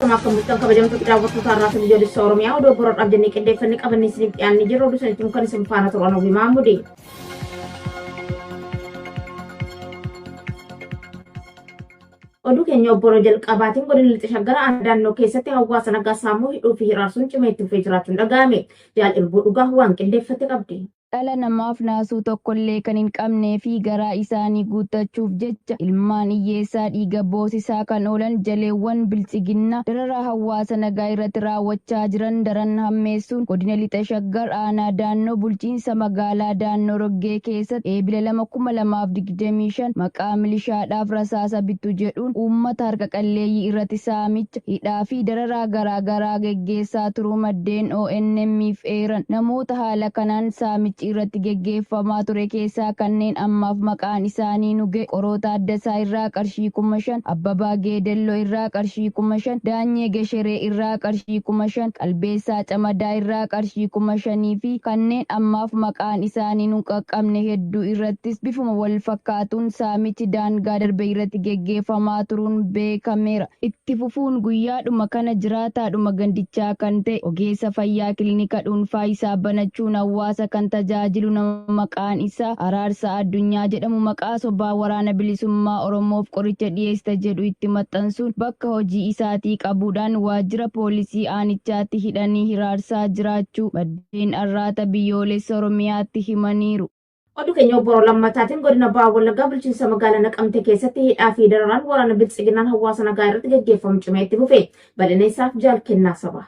Akkamitti kabajamtoota daawwattoota irraa biyyoolessa Oromiyaa odoo boroodhaaf jennee qindeeffannee qabannee isiniif dhiyaannee jirru oduu sanitti kan isin faana turan Obii Maamudee. Oduu keenya obboloo jalqabaatiin godina lixa shaggar naannoo keessatti hawaasa nagaa saamuu hidhuu fi hiraarsuun cimee itti fufee jiraachuun dhaga'ame. Jaal Irbuu dhugaa waan qindeeffate qabdi. Dhala namaaf naasuu tokkollee kan hin qabnee fi garaa isaanii guuttachuuf jecha ilmaan hiyyeessaa dhiiga boosisaa kan oolan jaleewwan bilchiginna dararaa hawaasa nagaa irratti raawwachaa jiran daran hammeessuun godina lixa shaggar aanaa daannoo bulchiinsa magaalaa daannoo roggee keessatti eebila 2025 maqaa milishaadhaaf rasaasa bittu jedhuun uummata harka qalleeyyii irratti saamicha hidhaa fi dararaa garaa geggeessaa turuu maddeen ONM'if eeran. Namoota haala kanaan saamicha irratti geggeeffamaa ture keessaa kanneen ammaaf maqaan isaanii nuge Qoroota Addasaa irraa qarshii 5,000, Abbabaa Geedelloo irraa qarshii 5,000, Daanyee Gesheree irraa qarshii 5,000, Qalbeessaa Camadaa irraa qarshii 5,000 fi kanneen ammaaf maqaan isaanii nu qaqqabne hedduu irrattis bifuma wal fakkaatuun saamichi daangaa darbe irratti geggeeffamaa turuun beekameera. Itti fufuun guyyaadhuma kana jiraataadhuma gandichaa kan ta'e ogeessa fayyaa kilinika dhuunfaa isaa banachuun hawaasa kan tajaajilu nama maqaan isaa Araarsaa Addunyaa jedhamu maqaa sobaa waraana bilisummaa Oromoof qoricha dhiyeessita jedhu itti maxxansuun bakka hojii isaatii qabuudhaan waajjira poolisii aanichaatti hidhanii hiraarsaa jiraachuu maddeen arraata biyyoolessa Oromiyaatti himaniiru. Oduu keenya obboloo lammataatiin godina Bahaa Wallaggaa bulchiinsa magaalaa Naqamtee keessatti hidhaa fi dararaan waraana bilchiginnaan hawaasa nagaa irratti geggeeffamu cimee itti fufe. Bal'inneessaaf Jaal Kennaa Sabaa.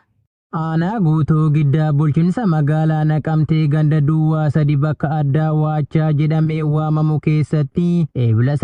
Aanaa guutuu giddaa bulchiinsa magaalaa Naqamtee ganda duwwaa 3 bakka addaa Waachaa jedhamee waamamu keessatti eebila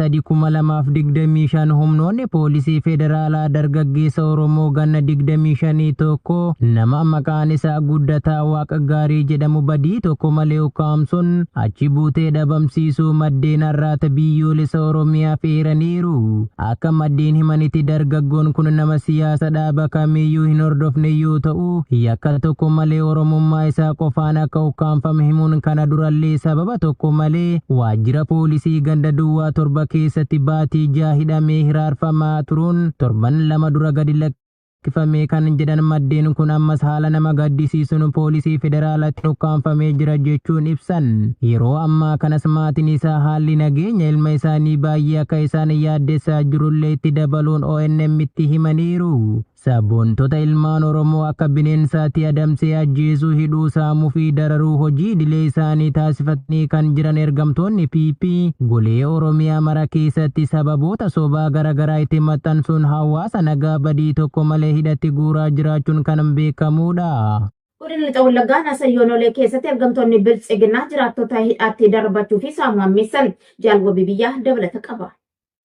2025 humnoonni poolisii federaalaa dargaggeessa Oromoo ganna 25 tokko nama maqaan isaa Guddataa Waaqa Gaarii jedhamu badii tokko malee ukkaamsuun achi buutee dhabamsiisuu maddeen arraata biyyoolessa Oromiyaa eeraniiru. Akka maddeen himanitti dargaggoon kun nama siyaasa dhaaba kamiyyuu hin hordofne yoo ta'u yakka tokko malee oromummaa isaa qofaan akka ukkaanfame himuun kana durallee sababa tokko malee waajjira poolisii ganda duwwaa 7 keessatti baatii 6 hidhamee hiraarfamaa turuun torban 2 dura gadi lakkifame kan jedhan maddeen kun ammas haala nama gaddisiisuun poolisii federaalatti ukkaanfamee jira jechuun ibsan. Yeroo ammaa kanas maatiin isaa haalli nageenya ilma isaanii baay'ee akka isaan yaaddessaa jirullee itti dabaluun ONM'tti himaniiru. Sabboontota ilmaan Oromoo akka bineensaatti adamsee ajjeesuu hidhuu saamuu fi dararuu hojii idilee isaanii taasifatanii kan jiran ergamtoonni PP golee Oromiyaa mara keessatti sababoota sobaa garaagaraa itti maxxansuun hawaasa nagaa badii tokko malee hidhatti guuraa jiraachuun kan beekamudha. Godina lixa Wallaggaa Naasayyoonoolee keessatti ergamtoonni bilchiginnaa jiraattota hidhaatti darbachuu fi saamuu hammeessan. Jaal Wabii biyyaa dabalata qaba.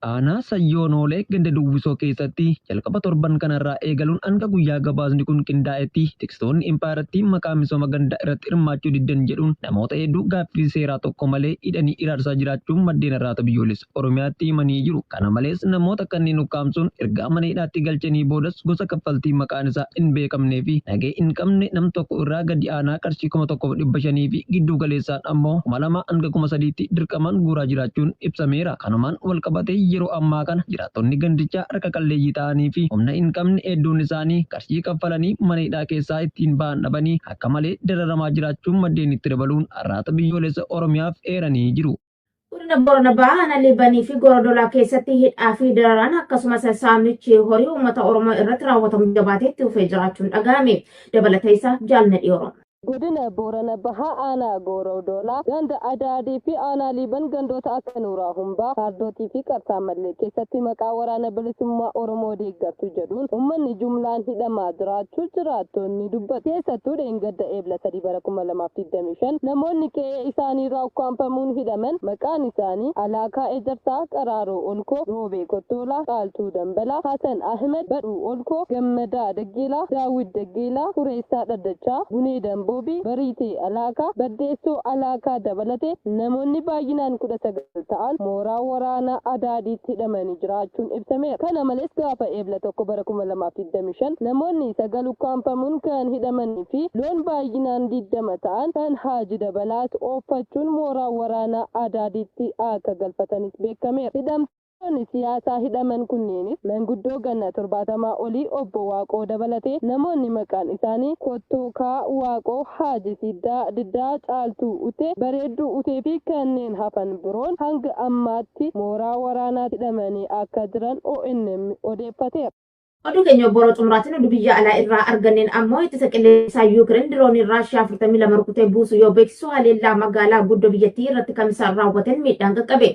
Aanaa Sayyoonoolee ganda duwwisoo keessatti jalqaba torban kanarraa eegaluun hanga guyyaa gabaasni kun qindaa'etti tikstoonni impaaratti maqaa misooma ganda irratti hirmaachuu diddan jedhuun namoota hedduu gaaffii seeraa tokko malee hidhanii hiraarsaa jiraachuun maddeen arraata biyyoolessa Oromiyaatti himanii jiru. Kana malees namoota kanneen ukkaamsuun erga mana hidhaatti galchanii boodas gosa kaffaltii maqaan isaa hin beekamnee fi nagee hin qabne nam tokko irraa gadi aanaa qarshii 1,500 fi gidduu galeessaan ammoo 2,000 hanga 3,000tti dirqamaan guuraa jiraachuun ibsameera. Kanumaan wal qabatee yeroo ammaa kana jiraattonni gandichaa harka qalleeyyii ta'anii fi humna hin qabne hedduun isaanii qarshii kaffalanii mana hidhaa keessaa ittiin ba'an dhabanii akka malee dararamaa jiraachuun maddeen itti dabaluun arraata biyyoolessa Oromiyaaf eeranii jiru. Godina Boorana Bahaa Aanaa Liibanii fi Gorodolaa keessatti hidhaa fi dararaan akkasumas saamichi horii uummata Oromoo irratti raawwatamu jabaatee itti fufee jiraachuun dhaga'ame. Dabalata isaa Jaalnadhii Oromoo. Godina Boorana Bahaa Aanaa Gorodolaa ganda Adaadii fi Aanaa Liiban gandoota akka Nuuraa Humbaa, Haardootii fi Qarsaa Mallee keessatti maqaa waraana bilisummaa Oromoo deeggartu jedhuun uummanni jumlaan hidhamaa jiraachuu jiraattonni dubbatu. Keessattuu dheengadda eebla 3 bara 2025 namoonni qe'ee isaaniirraa ukkaanfamuun hidhaman maqaan isaanii Alaakaa Ejersaa, Qaraaroo Olkoo, Roobee Kottolaa, Qaaltuu Dambalaa, Hasan Ahmed, Badhuu Olkoo, Gammadaa Daggiilaa, Daawit Daggiilaa, Fureessaa Dhaddachaa, Bunee Damboo Boobii Bariitee Alaakaa Baddeessoo Alaakaa dabalatee namoonni baay'inaan 19 ta'an mooraa waraanaa Adaadiitti hidhamanii jiraachuun ibsameera. Kana malees gaafa eebla 1 bara 2025 namoonni 9 ukkaanfamuun kan hidhamanii fi loon baay'inaan 20 ta'an kan Haaji Dabalaat ooffachuun mooraa waraanaa Adaadiitti akka galfatanis beekameera. Namoonni siyaasaa hidhaman kunneenis manguddoo ganna 70 olii obbo Waaqoo dabalatee namoonni maqaan isaanii Kottookaa Waaqoo, Haaji Diddaa Caaltuu Utee, Bareedduu Utee fi kanneen hafan biroon hanga ammaatti mooraa waraanaatti hidhamanii akka jiran ONN odeeffateera. Oduu keenya boroo xumuraatiin oduu biyya alaa irraa arganneen ammoo ittisa qilleensaa Yuukireen diroonii Raashiyaa 42 rukutee buusu yoo beeksisu haleellaa magaalaa guddoo biyyattii irratti kamisaan raawwatan miidhaan qaqqabe.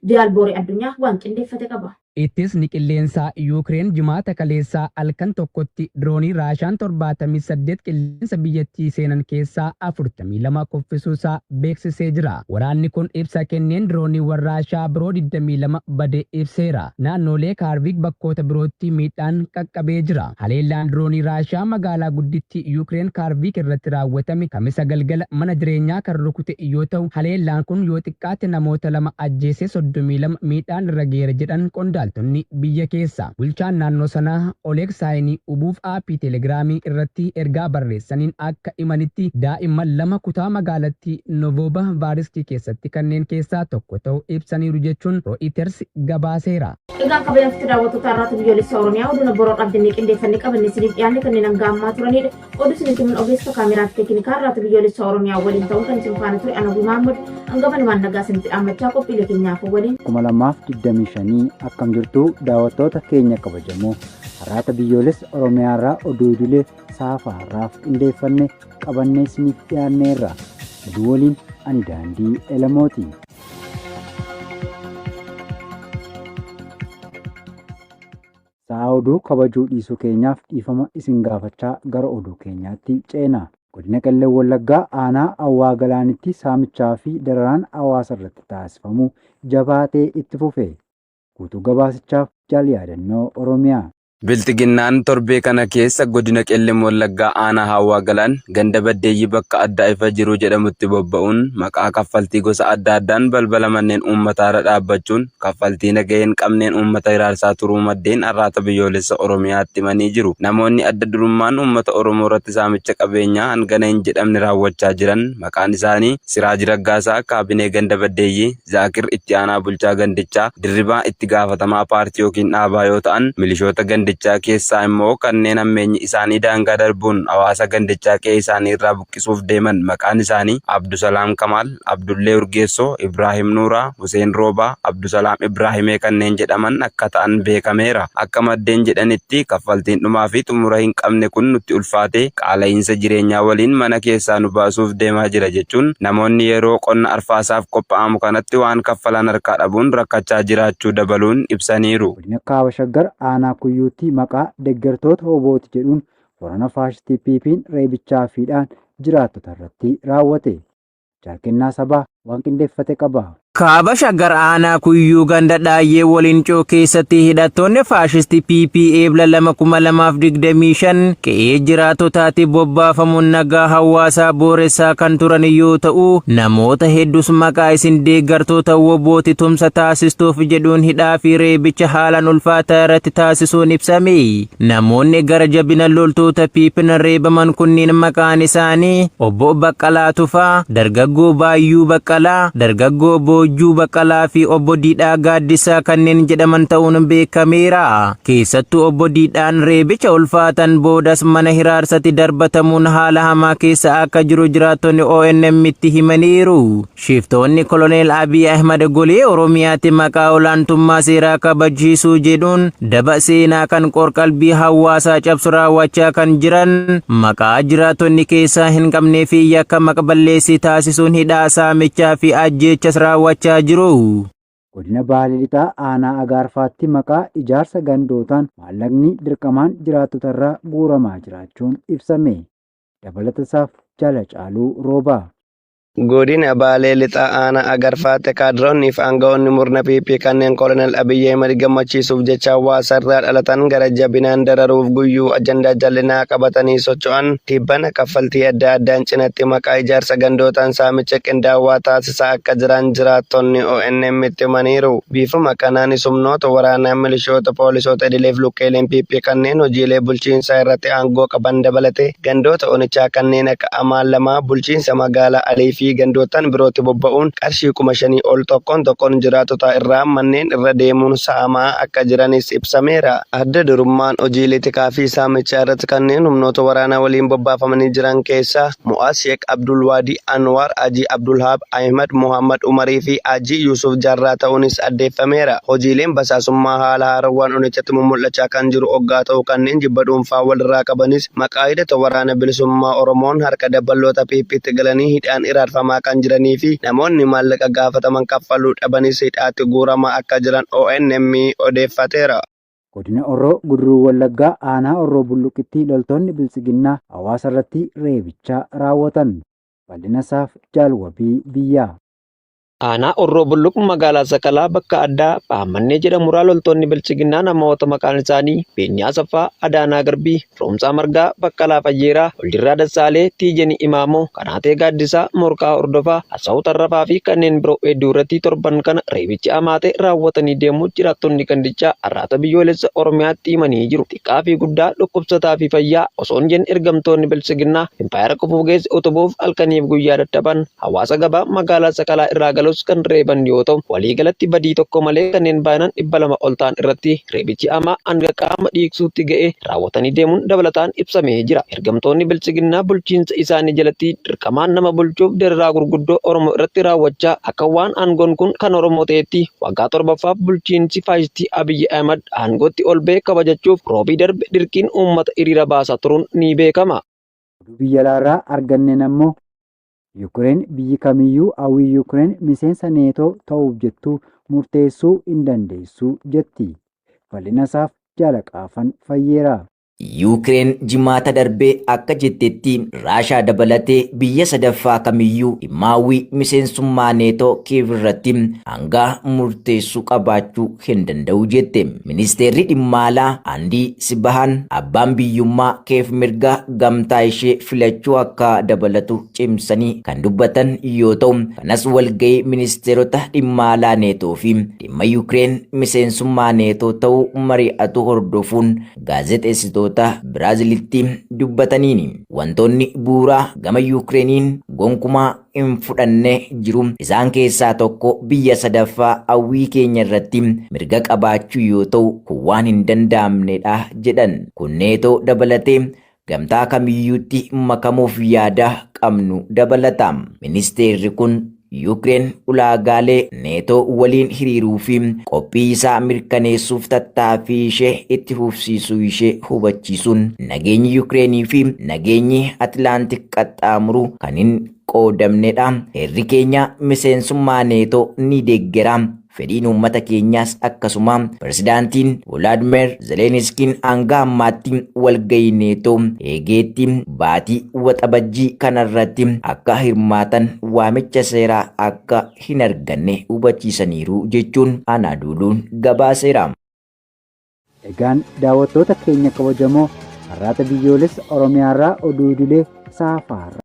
Jaal Booree Addunyaa waan qindeeffate qaba. Ittisni qilleensaa Yuukireen jimaata kaleessaa halkan tokkotti diroonii Raashiyaan 78 qilleensa biyyattii seenan keessaa 42 kuffisuusaa beeksisee jira. Waraanni kun ibsa kenneen dirooniiwwan Raashiyaa biroo 22 badee ibseera. Naannolee Kaarvik bakkoota birootti miidhaan qaqqabee jira. Haleellaan diroonii Raashiyaa magaalaa guddittii Yuukireen Kaarvik irratti raawwatame kamisa galgala mana jireenyaa kan rukute yoo ta'u, haleellaan kun yoo xiqqaate namoota 2 ajjeesee 32 miidhaan irra geera jedhan qondaaltonni biyya keessa. Bulchaan naannoo sanaa Oleg Saayinii ubuuf aappii teelegiraamii irratti ergaa barreessaniin akka himanitti daa'imman 2 kutaa magaalattii Novooba Vaariskii keessatti kanneen keessaa tokko ta'u ibsaniiru jechuun Reuters gabaaseera. Egaa kabajamtoota daawwattoota irratti biyyoolessa Oromiyaa oduu boroo qabdanii qindeeffannee qabannee isiniif dhiyaanne kanneen hanga ammaa turanidha. Oduu isinitti himuun ogeessa kaameraa fi teeknikaa irratti biyyoolessa Oromiyaa waliin ta'uun kan isin faana ture Anawii Mahammad hanga manumaan nagaa isinitti dhaammachaa qophiilee keenyaaf waliin. 2025 akkam jirtu daawwattoota keenya kabajamoo har'aata biyyoolessa Oromiyaa irraa oduu idilee saafaa irraaf qindeeffannee qabannee isiniif dhiyaanneerra. Oduu waliin ani Daandii Elamooti. Sa'a oduu kabajuu dhiisuu keenyaaf dhiifama isin gaafachaa gara oduu keenyaatti ceena. Godina Qellem Wallaggaa aanaa Awwaa Galaanitti saamichaa fi dararaan hawaasa irratti taasifamu jabaatee itti fufe. Guutuu gabaasichaaf Jaal Yaadannoo Oromiyaa. Bilxiginnaan torbee kana keessa godina Qellem Wallaggaa aanaa Awwaa Galaan ganda baddeeyyii bakka addaa ifa jiru jedhamutti bobba'uun maqaa kaffaltii gosa adda addaan balbala manneen uummataa irra dhaabbachuun kaffaltii nagaheen qabneen uummata hiraarsaa turuu maddeen har'aata biyyoolessa Oromiyaatti himanii jiru. Namoonni adda durummaan uummata Oromoo irratti saamicha qabeenyaa hangana hin jedhamne raawwachaa jiran maqaan isaanii Siraaj Raggaasaa kaabinee ganda baddeeyyii, Zaakir itti aanaa bulchaa gandichaa, Dirribaa itti gaafatamaa paartii yookiin dhaabaa yoo ta'an milishoota gandichaa keessaa immoo kanneen ammeenyi isaanii daangaa darbuun hawaasa gandichaa qe'ee isaanii irraa buqqisuuf deeman maqaan isaanii Abdusalaam Kamaal, Abdullee Urgeessoo, Ibraahim Nuuraa, Huseen Roobaa, Abdusalaam Ibraahimee kanneen jedhaman akka ta'an beekameera. Akka maddeen jedhanitti kaffaltiin dhumaa fi xumura hin qabne kun nutti ulfaate qaala'iinsa jireenyaa waliin mana keessaa nu baasuuf deemaa jira jechuun namoonni yeroo qonna arfaasaaf qophaa'amu kanatti waan kaffalan harkaa dhabuun rakkachaa jiraachuu dabaluun ibsaniiru. Godina Kaaba Shaggar aanaa Kuyyuutti maqaa deeggartoota Obooti jedhuun waraana faashistii PP'n reebichaa fiidhaan jiraattota irratti raawwate. Jaalkennaa sabaa waan qindeeffate qaba. Kaaba Shaggar aanaa Kuyyuu ganda Dhaayyee Walincoo keessatti hidhattoonni faashistii PP eebla 2025 qe'ee jiraattotaatti bobbaafamuun nagaa hawaasaa booressaa kan turan yoo ta'u namoota hedduus maqaa isin deeggartoota Obooti tumsa taasistuuf jedhuun hidhaa fi reebicha haalaan ulfaataa irratti taasisuun ibsame. Namoonni gara jabina loltoota PP'n reebaman kunniin maqaan isaanii Obbo Baqqalaa Tufaa, Dargaggoo Baayyuu Baqqalaa, Dargaggoo Boojjuu Baqqalaa fi Obbo Diidhaa Gaaddisaa kanneen jedhaman ta'uun beekameera. Keessattuu Obbo Diidhaan reebicha ulfaatan boodas mana hiraarsatti darbatamuun haala hamaa keessa akka jiru jiraattonni ONM itti himaniiru. Shiftoonni Koloneel Abiy Ahmad golee Oromiyaatti maqaa olaantummaa seeraa kabachiisuu jedhuun daba seenaa kan qorqalbii hawaasaa cabsu raawwachaa kan jiran maqaa jiraattonni keessaa hin qabnee fi yakka maqballeessii taasisuun hidhaa saamichaa fi ajjeechas raawwachaa jiru. Godina Baalee Lixaa aanaa Agaarfaatti maqaa ijaarsa gandootaan maallaqni dirqamaan jiraattota irraa guuramaa jiraachuun ibsame. Dabalatasaaf Jala Caaluu Roobaa. Godina Baalee Lixaa aanaa Agarfaatti kaadiroonni fi aangawoonni murna PP kanneen Koloneel Abiy Ahmad gammachiisuuf jecha hawaasa irraa dhalatan gara jabinaan dararuuf guyyuu ajandaa jallinaa qabatanii socho'an dhiibbana kaffaltii adda addaan cinatti maqaa ijaarsa gandootaan saamicha qindaawaa taasisaa akka jiran jiraattonni ONM itti himaniiru. Biifuma kanaanis humnoota waraanaa milishoota poolisoota idileef lukkeeleen PP kanneen hojiilee bulchiinsaa irratti aangoo qaban dabalate gandoota onichaa kanneen akka Amaalamaa bulchiinsa magaalaa Alii fi fi gandootaan birootti bobba'uun qarshii 5,000 ol tokkoon jiraatota irraa manneen irra deemuun saamaa akka jiranis ibsameera. Adda durummaan hojiilee tikaa fi saamichaa irratti kanneen humnoota waraanaa waliin bobbaafamanii jiran keessaa Mu'aaz Sheek Abdul Waadi Anwar, Haji Abdulhaab Ahmad Muhammad Umarii fi Haji Yusuf Jarraa ta'uunis addeeffameera. Hojiileen basaasummaa haala haarawaan onichatti mul'achaa kan jiru oggaa ta'u kanneen jibba dhuunfaa walirraa qabanis maqaa hidhata waraana bilisummaa Oromoon harka dabballoota PP'tti galanii hidhaan iraarfamaa kan jiranii fi namoonni maallaqa gaafataman kaffaluu dhabanis hidhaatti guuramaa akka jiran ONM odeeffateera. Godina Orroo Guduruu Wallaggaa aanaa Orroo Bulluqitti loltoonni bilisiginnaa hawaasa irratti reebichaa raawwatan. Bal'ina isaaf Jaalwabii Biyyaa. Aanaa Orroo Bulluq magaalaa Sakalaa bakka addaa Baamannee jedhamu loltoonni bilchiginnaa namoota maqaan isaanii Beenyaa Saffaa, Adaanaa Garbii, Roomsaa Margaa, Baqqalaa Fayyeeraa, Oldirraa Dassaalee, Tiijenii Imaamoo, Kanaatee Gaaddisaa, Morqaa Hordofaa, Hasawu Tarrafaa fi kanneen biroo hedduu irratti torban kana reebichi amaatee raawwatanii deemuu jiraattonni gandichaa arraata biyyoolessa Oromiyaatti himanii jiru. Xiqqaa fi guddaa dhukkubsataa fi fayyaa osoo hin jenne ergamtoonni bilchiginnaa impaayera kufuuf geesse utubuuf halkaniif guyyaa dadhaban hawaasa gabaa magaalaa Sakalaa irraa kan reeban yoo ta'u waliigalatti badii tokko malee kanneen baay'inaan 200 ol ta'an irratti reebichi amaa hanga qaama dhiigsuutti ga'e raawwatanii deemuun dabalataan ibsamee jira. Ergamtoonni bilchiginnaa bulchiinsa isaanii jalatti dirqamaan nama bulchuuf dararaa gurguddoo Oromoo irratti raawwachaa akka waan aangoon kun kan Oromoo ta'etti waggaa 7ffaaf bulchiinsi faashistii Abiyyi Ahmad aangootti ol ba'e kabajachuuf roobii darbe dirqiin uummata hiriira baasaa turuun ni beekama. Biyya alaarraa arganneen ammoo Yuukireen biyyi kamiyyuu hawwii Yuukireen miseensa neetoo ta'uuf jettu murteessuu hin dandeessu jetti. Bal'ina isaaf Jaalaqaafan Fayyeeraa. Yuukireen jimaata darbee akka jettetti Raashaa dabalatee biyya sadaffaa kamiyyuu dhimma hawwii miseensummaa neetoo Kiiv irratti hanga murteessuu qabaachuu hin danda'u jette. Ministeerri dhimma alaa Andii Sibahan abbaan biyyummaa Kiiv mirga gamtaa ishee filachuu akka dabalatu cimsanii kan dubbatan yoo ta'u, kanas walgahii ministeerota dhimma alaa neetoo fi dhimma Yuukireen miseensummaa neetoo ta'uu mari'atu hordofuun gaazexeessitoota Biraazilitti dubbataniini. Wantoonni bu'uuraa gama Yuukireeniin gonkumaa hin fudhanne jiru. Isaan keessaa tokko biyya sadaffaa hawwii keenya irratti mirga qabaachuu yoo ta'u, kun waan hin danda'amnedha jedhan. Kun neetoo dabalatee gamtaa kamiyyuutti makamuuf yaada qabnu dabalata. Ministeerri kun Yuukireen ulaagaalee neetoo waliin hiriiruu fi qophii isaa mirkaneessuuf tattaaffii ishee itti fufsiisuu ishee hubachiisuun nageenyi Yuukireenii fi nageenyi Atlaantik qaxxaamuru kan hin qoodamnedha. Heerri keenya miseensummaa neetoo ni deeggera. Fedhiin uummata keenyaas akkasuma pirezidaantiin Volodymyr Zeleniskiin hanga ammaatti walgahii neetoo eegeetti baatii waxabajjii kanarratti akka hirmaatan waamicha seeraa akka hin arganne hubachiisaniiru jechuun Anaaduuluun gabaaseera. Egaan daawwattoota keenya kabajamoo har'aata biyyoolessa Oromiyaarraa oduu idilee saafaarra.